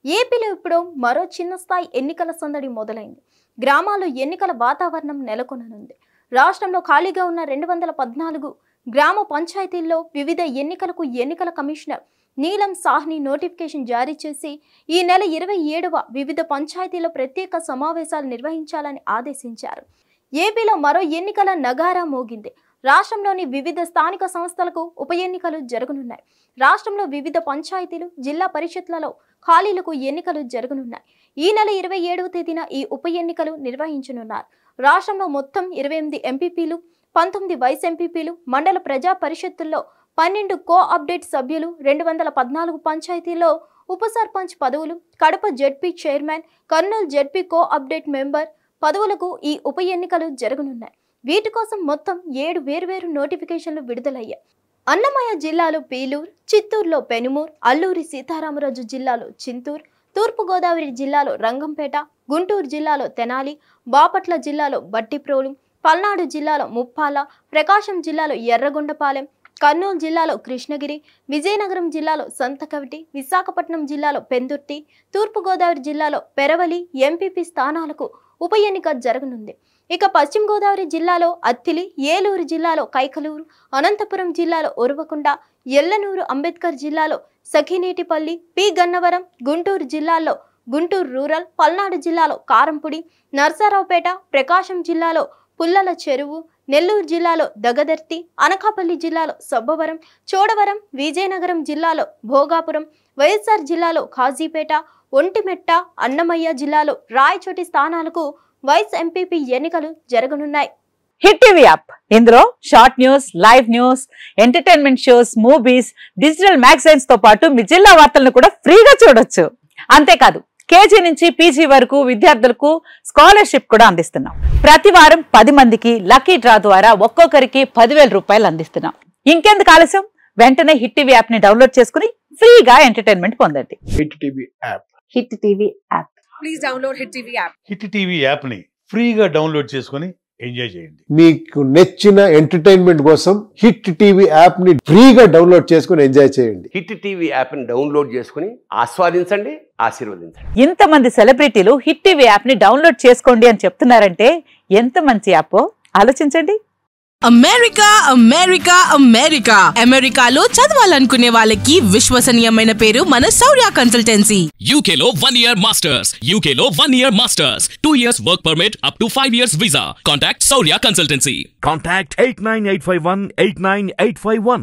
ఏపీలో ఇప్పుడు మరో చిన్న స్థాయి ఎన్నికల సందడి మొదలైంది. గ్రామాల్లో ఎన్నికల వాతావరణం నెలకొననుంది. రాష్ట్రంలో ఖాళీగా ఉన్న 214 గ్రామ పంచాయతీల్లో వివిధ ఎన్నికలకు ఎన్నికల కమిషనర్ నీలం సాహ్ని నోటిఫికేషన్ జారీ చేసి ఈ నెల 27వ వివిధ పంచాయతీల్లో ప్రత్యేక సమావేశాలు నిర్వహించాలని ఆదేశించారు. ఏపీలో మరో ఎన్నికల నగారా మోగింది. రాష్ట్రంలోని వివిధ స్థానిక సంస్థలకు ఉప ఎన్నికలు జరగనున్నాయి. రాష్ట్రంలో వివిధ పంచాయతీలు, జిల్లా పరిషత్లలో ఖాళీలకు ఎన్నికలు జరగనున్నాయి. ఈ నెల 27వ తేదీన ఈ ఉప ఎన్నికలు నిర్వహించనున్నారు. రాష్ట్రంలో మొత్తం 28 ఎంపీపీలు, 19 వైస్ ఎంపీపీలు, మండల ప్రజా పరిషత్తుల్లో 12 కో-అప్డేట్ సభ్యులు, 214 పంచాయతీల్లో ఉప సర్పంచ్ పదవులు, Kadapa ZP chairman, Kurnool ZP co-opted member పదవులకు ఈ ఉప ఎన్నికలు జరగనున్నాయి. వీటి కోసం మొత్తం 7 వేర్వేరు నోటిఫికేషన్లు విడుదలయ్యాయి. అన్నమయ్య జిల్లాలో పీలూరు, చిత్తూరులో పెనుమూరు, అల్లూరి సీతారామరాజు జిల్లాలో చింతూరు, తూర్పుగోదావరి జిల్లాలో రంగంపేట, గుంటూరు జిల్లాలో తెనాలి, బాపట్ల జిల్లాలో బట్టిప్రోలు, పల్నాడు జిల్లాలో ముప్పాల, ప్రకాశం జిల్లాలో ఎర్రగొండపాలెం, కర్నూలు జిల్లాలో కృష్ణగిరి, విజయనగరం జిల్లాలో సంతకవిటి, విశాఖపట్నం జిల్లాలో పెందుర్తి, తూర్పుగోదావరి జిల్లాలో పెరవలి ఎంపీపీ స్థానాలకు ఉప ఎన్నిక జరగనుంది. ఇక పశ్చిమ గోదావరి జిల్లాలో అత్తిలి, ఏలూరు జిల్లాలో కైకలూరు, అనంతపురం జిల్లాలో ఉరవకొండ, ఎల్లనూరు, అంబేద్కర్ జిల్లాలో సఖినేటిపల్లి, పి గన్నవరం, గుంటూరు జిల్లాలో గుంటూరు రూరల్, పల్నాడు జిల్లాలో కారంపూడి, నర్సారావుపేట, ప్రకాశం జిల్లాలో పుల్లల చెరువు, నెల్లూరు జిల్లాలో దగదర్తి, అనకాపల్లి జిల్లాలో సబ్బవరం, చోడవరం, విజయనగరం జిల్లాలో భోగాపురం, వైఎస్ఆర్ జిల్లాలో కాజీపేట, ఒంటిమెట్ట, అన్నమయ్య జిల్లాలో రాయచోటి స్థానాలకు వైస్ ఎంపీపీ ఎన్నికలు జరగనున్నాయి. హిట్ టీవీ యాప్, ఇందులో short news, live news, entertainment shows, movies, digital magazines తో పాటు మీ జిల్లా వార్తలను కూడా ఫ్రీగా చూడొచ్చు. అంతేకాదు, కేజీ నుంచి పీజీ వరకు విద్యార్థులకు స్కాలర్షిప్ కూడా అందిస్తున్నాం. ప్రతి వారం 10 మందికి లక్కీ డ్రా ద్వారా ఒక్కొక్కరికి 10,000 రూపాయలు అందిస్తున్నాం. ఇంకెందుకు ఆలస్యం, వెంటనే హిట్ టీవీ యాప్ ని డౌన్లోడ్ చేసుకుని ఫ్రీగా ఎంటర్టైన్మెంట్ పొందండి. Hit TV app. Hit TV app. Please download hit TV app. Hit TV app ని ఫ్రీగా డౌన్లోడ్ చేసుకుని ఎంజాయ్ చేయండి. మీకు నచ్చిన ఎంటర్టైన్మెంట్ కోసం హిట్ టీవీ యాప్ ని ఫ్రీగా డౌన్లోడ్ చేసుకుని ఎంజాయ్ చేయండి. హిట్ టీవీ యాప్ ని డౌన్లోడ్ చేసుకుని ఆస్వాదించండి, ఆశీర్వదించండి. ఇంతమంది సెలబ్రిటీలు హిట్ టీవీ యాప్ ని డౌన్లోడ్ చేసుకోండి అని చెప్తున్నారంటే ఎంత మంచి యాప్ ఆలోచించండి. అమెరికా అమెరికా అమెరికా అమెరికాలో చదవాలనుకునే వాళ్ళకి విశ్వసనీయమైన పేరు మన శౌర్య కన్సల్టెన్సీ. UK లో 1 year masters, UK లో 1 year masters, 2 years work permit up to 5 years visa. Contact Shaurya Consultancy. Contact 89851 89851.